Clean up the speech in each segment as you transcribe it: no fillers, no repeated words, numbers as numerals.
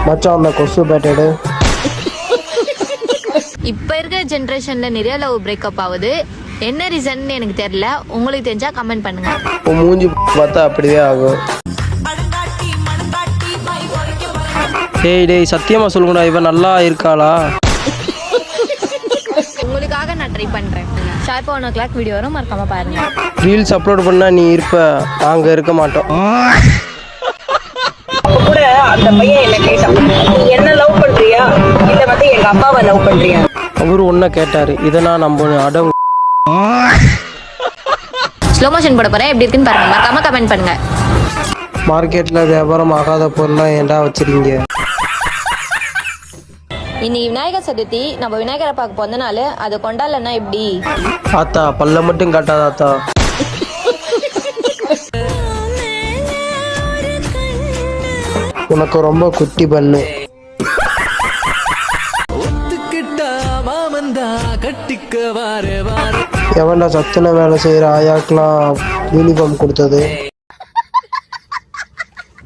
மச்சான் அந்த கொசு பேட்டடு. இப்போ இருக்கிற ஜென்ரேஷன்ல நிறைய லவ் பிரேக்கப் ஆகுது. என்ன ரீசன் எனக்கு தெரியல. உங்களுக்கு தெரிஞ்சா கமெண்ட் பண்ணுங்க. மூஞ்சி பார்த்தா அப்படியே ஆகும். டேய் சத்தியமா சொல்லுங்கடா, இவன் நல்லா இருக்காளா? உங்களுக்காக நான் ட்ரை பண்றேன். ஷார்ப்பா 1 o'clock வீடியோ வரும், மறக்காம பாருங்க. ரீல்ஸ் அப்லோட் பண்ணா நீ இருப்ப, நாங்க இருக்க மாட்டோம். கூட அந்த பையன் என்ன கேட்டான், நீ என்ன லவ் பண்றியா இல்ல வந்து எங்க அப்பாவை லவ் பண்றியா? அவரு ஒன்ன கேட்டாரு, இதை நான் நம்பணும். அடம் ஸ்லோ மோஷன் போட போறேன், எப்படி இருக்குன்னு பாருங்க, மறக்காம கமெண்ட் பண்ணுங்க. மார்க்கெட்ல வியாபாரம் ஆகாத பொருள்லாம் ஏன்டா வச்சிருக்கீங்க? இன்னைக்கு விநாயகர் சதுர்த்தி, நம்ம விநாயகரை பார்க்க போன நாள். அதை கொண்டாடலன்னா எப்படி? ஆத்தா பல்ல மட்டும் காட்டாத ஆத்தா. உனக்கு ரொம்ப குட்டி பண்ணு. எவன்டா சத்துன வேலை செய்யற ஆயாக்கெல்லாம் யூனிஃபார்ம் கொடுத்தது?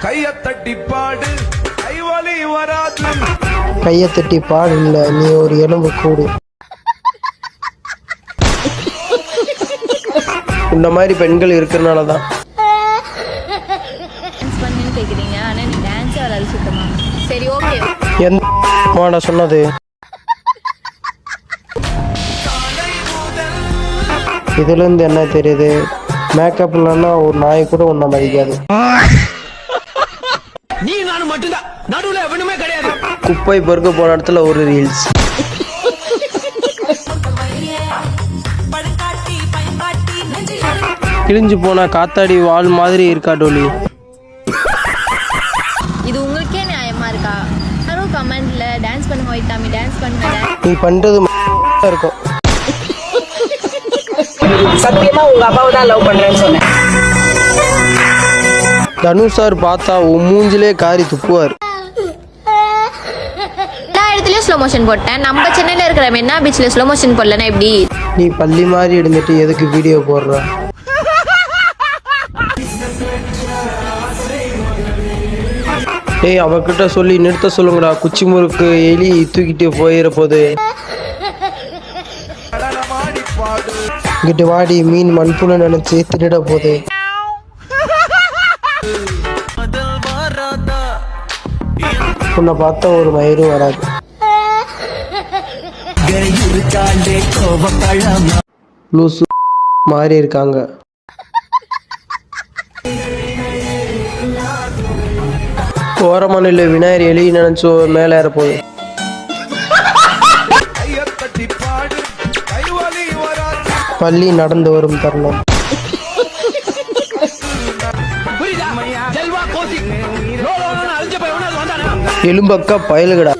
கையை தட்டி பாடு இல்ல, நீ ஒரு எலும்பு கூடு. இந்த மாதிரி பெண்கள் இருக்கிறனாலதான். சரி ஓகே. எந்த சொன்னது? இதுல இருந்து என்ன தெரியுது? மேக்கப் இல்லைன்னா ஒரு நாய் கூட உன்னை மதிக்காது. நீ நானும் மட்டும்தான், நடுவுல எவனுமே கிடையாது. குப்பை பொறுக்க போன இடத்துல ஒரு ரீல்ஸ். கிழிஞ்சு போன காத்தாடி வால் மாதிரி இருக்கா டோலி? இது உங்களுக்கே நியாயமா இருக்கா? யாரும் கமெண்ட்ல டான்ஸ் பண்ணுங்க வைட்டாமி, டான்ஸ் பண்ணுங்க. நீ பண்றது இருக்கும். சத்தியமா உங்க அப்பாவை தான் லவ் பண்றேன்னு சொன்னேன். தனுஷ் சார் பார்த்தா உன் மூஞ்சிலே காரி துப்புவார். எல்லா இடத்துலயும் ஸ்லோ மோஷன் போட்டேன். நம்ம சென்னையில இருக்கிற மெரினா பீச்ல ஸ்லோ மோஷன் போடலன்னா எப்படி? நீ பள்ளி மாதிரி இருந்துட்டு எதுக்கு வீடியோ போடுற? ஏய் அவகிட்ட சொல்லி நிறுத்த சொல்லுங்கடா. குச்சி முறுக்கு எலி தூக்கிட்டு போயிட போது. இங்கிட்டு வாடி, மீன் மண்புழு நினைச்சு திருட போகுது. உன்னை பார்த்தா ஒரு மயிரும் வராது. லூசு மாறி இருக்காங்க. ஓரமணில விநாயகர் எலி நினைச்சு மேல ஏற போகுது. பள்ளி நடந்து வரும் தருணம். எலும்பக்கா பயலுகடா.